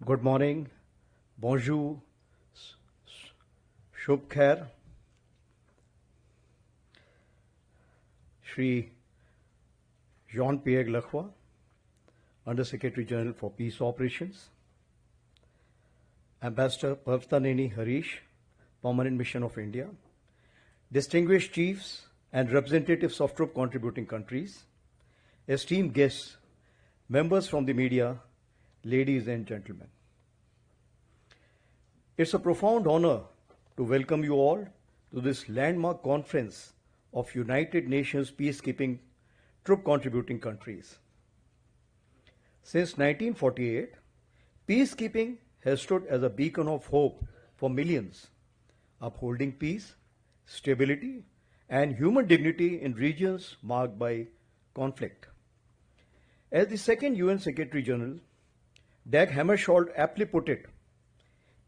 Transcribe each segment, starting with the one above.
Good morning, bonjour, shubh khair. Shri Jean-Pierre Lacroix, Under Secretary General for Peace Operations, Ambassador Pavtaneni Harish, Permanent Mission of India, distinguished chiefs and representatives of troop contributing countries, esteemed guests, members from the media, ladies and gentlemen. It's a profound honor to welcome you all to this landmark conference of United Nations peacekeeping troop contributing countries. Since 1948, peacekeeping has stood as a beacon of hope for millions, upholding peace, stability, and human dignity in regions marked by conflict. As the second UN Secretary General, Dag Hammarskjöld aptly put it,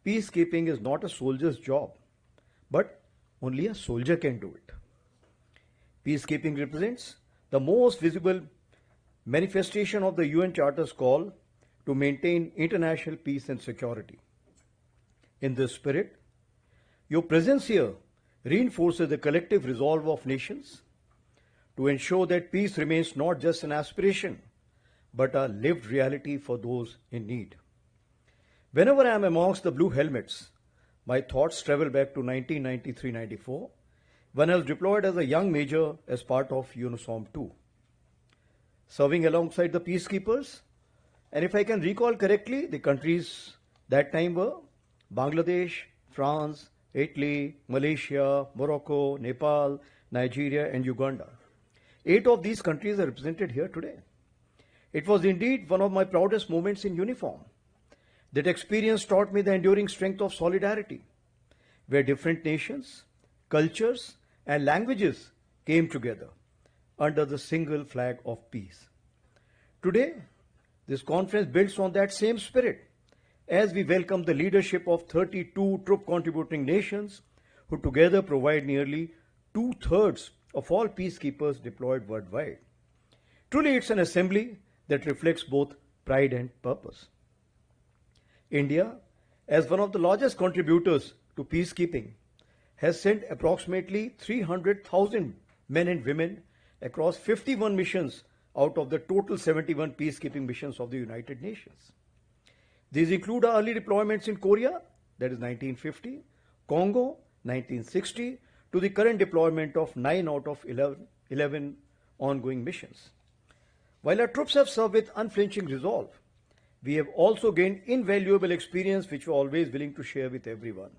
peacekeeping is not a soldier's job, but only a soldier can do it. Peacekeeping represents the most visible manifestation of the UN Charter's call to maintain international peace and security. In this spirit, your presence here reinforces the collective resolve of nations to ensure that peace remains not just an aspiration, but a lived reality for those in need. Whenever I am amongst the blue helmets, my thoughts travel back to 1993-94, when I was deployed as a young major as part of UNOSOM II. Serving alongside the peacekeepers, and if I can recall correctly, the countries that time were Bangladesh, France, Italy, Malaysia, Morocco, Nepal, Nigeria, and Uganda. 8 of these countries are represented here today. It was indeed one of my proudest moments in uniform. That experience taught me the enduring strength of solidarity, where different nations, cultures, and languages came together under the single flag of peace. Today, this conference builds on that same spirit as we welcome the leadership of 32 troop contributing nations who together provide nearly 2/3 of all peacekeepers deployed worldwide. Truly, it's an assembly that reflects both pride and purpose. India, as one of the largest contributors to peacekeeping, has sent approximately 300,000 men and women across 51 missions out of the total 71 peacekeeping missions of the United Nations. These include our early deployments in Korea, that is 1950, Congo, 1960, to the current deployment of 9 out of 11 ongoing missions. While our troops have served with unflinching resolve, we have also gained invaluable experience which we are always willing to share with everyone.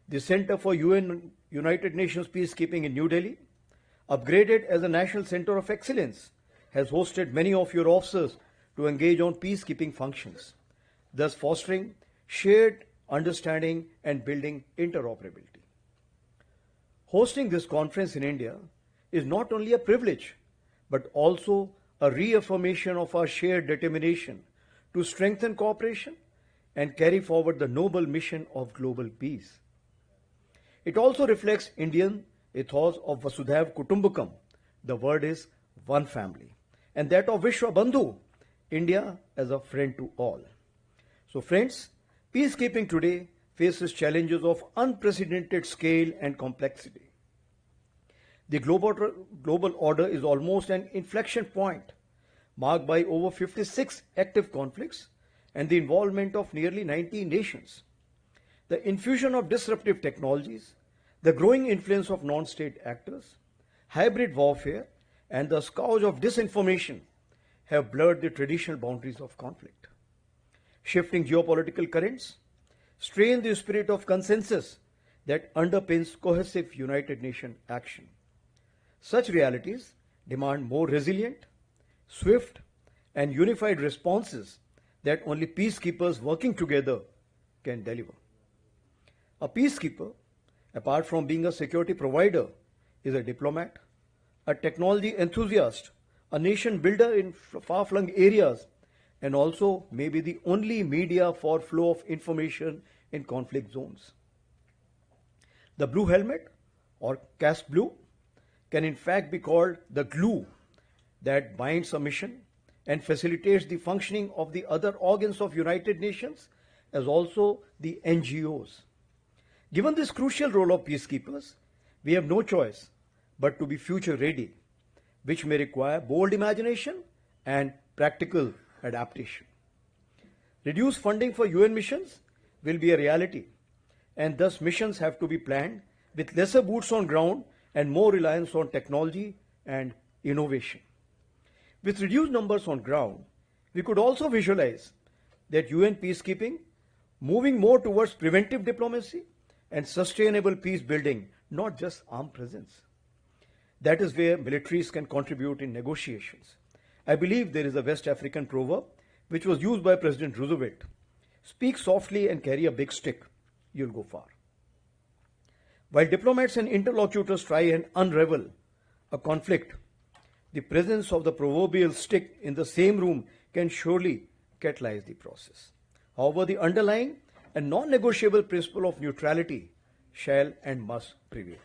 The Center for United Nations Peacekeeping in New Delhi, upgraded as a National Center of Excellence, has hosted many of your officers to engage on peacekeeping functions, thus fostering shared understanding and building interoperability. Hosting this conference in India is not only a privilege, but also a reaffirmation of our shared determination to strengthen cooperation and carry forward the noble mission of global peace. It also reflects Indian ethos of Vasudhaiv Kutumbakam, the word is one family, and that of Vishwa Bandhu, India as a friend to all. So friends, peacekeeping today faces challenges of unprecedented scale and complexity. The global order is almost an inflection point, marked by over 56 active conflicts and the involvement of nearly 90 nations. The infusion of disruptive technologies, the growing influence of non-state actors, hybrid warfare, and the scourge of disinformation have blurred the traditional boundaries of conflict. Shifting geopolitical currents strain the spirit of consensus that underpins cohesive United Nations action. Such realities demand more resilient, swift, and unified responses that only peacekeepers working together can deliver. A peacekeeper, apart from being a security provider, is a diplomat, a technology enthusiast, a nation builder in far-flung areas, and also may be the only media for flow of information in conflict zones. The blue helmet, or caste blue, can in fact be called the glue that binds a mission and facilitates the functioning of the other organs of United Nations as also the NGOs. Given this crucial role of peacekeepers, we have no choice but to be future ready, which may require bold imagination and practical adaptation. Reduced funding for UN missions will be a reality, and thus missions have to be planned with lesser boots on ground and more reliance on technology and innovation. With reduced numbers on ground, we could also visualize that UN peacekeeping moving more towards preventive diplomacy and sustainable peace building, not just armed presence. That is where militaries can contribute in negotiations. I believe there is a West African proverb which was used by President Roosevelt. Speak softly and carry a big stick. You'll go far. While diplomats and interlocutors try and unravel a conflict, the presence of the proverbial stick in the same room can surely catalyze the process. However, the underlying and non-negotiable principle of neutrality shall and must prevail.